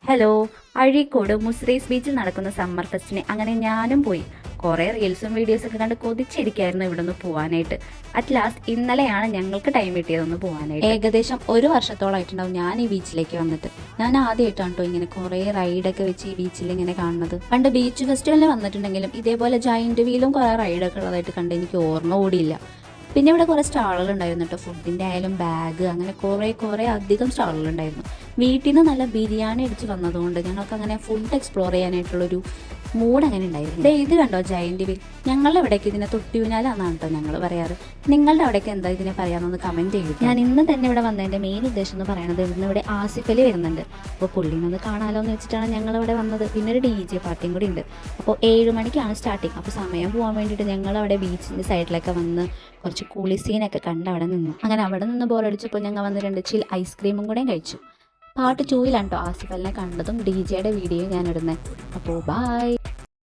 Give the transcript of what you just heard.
Hello, Azhikode Muziris ബീച്ചിൽ നടക്കുന്ന summer ഫെസ്റ്റിന് അങ്ങനെ ഞാനും പോയി. കുറേ റീൽസും വീഡിയോസൊക്കെ കണ്ട് കൊതിച്ചിരിക്കായിരുന്നു ഇവിടെ നിന്ന് പോകാനായിട്ട്. അറ്റ് ലാസ്റ്റ് ഇന്നലെയാണ് ഞങ്ങൾക്ക് ടൈം കിട്ടിയതൊന്ന് പോകാനായിട്ട്. ഏകദേശം ഒരു വർഷത്തോളമായിട്ടുണ്ടാവും ഞാൻ ഈ ബീച്ചിലേക്ക് വന്നിട്ട്. ഞാൻ ആദ്യമായിട്ടാണ് കേട്ടോ ഇങ്ങനെ കുറേ റൈഡൊക്കെ വെച്ച് ഈ ബീച്ചിൽ ഇങ്ങനെ കാണുന്നത്. പണ്ട് ബീച്ച് ഫെസ്റ്റിവലിന് വന്നിട്ടുണ്ടെങ്കിലും ഇതേപോലെ ജൈൻറ്റ് വീലും കുറേ റൈഡൊക്കെ ഉള്ളതായിട്ട് കണ്ട് എനിക്ക് ഓർമ്മ കൂടിയില്ല. പിന്നെ ഇവിടെ കുറേ സ്റ്റാളുകൾ ഉണ്ടായിരുന്നു കേട്ടോ, ഫുഡിൻ്റെ ആയാലും ബാഗ്, അങ്ങനെ കുറേ അധികം സ്റ്റാളുകൾ ഉണ്ടായിരുന്നു. വീട്ടിൽ നിന്ന് നല്ല ബിരിയാണി അടിച്ച് വന്നതുകൊണ്ട് ഞങ്ങൾക്ക് അങ്ങനെ ഫുഡ് എക്സ്പ്ലോർ ചെയ്യാനായിട്ടുള്ളൊരു മൂഡ് അങ്ങനെ ഉണ്ടായിരുന്നു. ഇത് കണ്ടോ ജയന്റ് വീൽ. ഞങ്ങളുടെ അവിടേക്ക് ഇതിനെ തൊട്ടിയൂനാലാന്നാണ് കേട്ടോ ഞങ്ങൾ പറയാറ്. നിങ്ങളുടെ അവിടേക്ക് എന്താ ഇതിനെ പറയാമെന്നൊന്ന് കമൻറ്റ് ചെയ്യും. ഞാൻ ഇന്ന് തന്നെ ഇവിടെ വന്നതിൻ്റെ മെയിൻ ഉദ്ദേശം എന്ന് പറയുന്നത്, ഇന്ന് ഇവിടെ ആസിഫ് അലി വരുന്നുണ്ട്. അപ്പോൾ പുള്ളിനൊന്ന് കാണാമല്ലോ എന്ന് വെച്ചിട്ടാണ് ഞങ്ങളിവിടെ വന്നത്. പിന്നെ ഒരു DJ പാർട്ടിയും കൂടി ഉണ്ട്. അപ്പോൾ 7 മണിക്കാണ് സ്റ്റാർട്ടിങ്. അപ്പോൾ സമയം പോകാൻ വേണ്ടിയിട്ട് ഞങ്ങളവിടെ ബീച്ചിൻ്റെ സൈഡിലൊക്കെ വന്ന് കുറച്ച് കൂളി സീനൊക്കെ കണ്ട് അവിടെ നിന്നു. അങ്ങനെ അവിടെ നിന്ന് ബോറടിച്ചപ്പോൾ ഞങ്ങൾ വന്ന് 2 ചിൽ ഐസ്ക്രീമും കൂടെ കഴിച്ചു. പാർട്ട് 2 ലാണ് കേട്ടോ ആസിഫ് അലിനെ കണ്ടതും DJയുടെ വീഡിയോ ഞാൻ ഇടുന്നത്. അപ്പോൾ ബൈ.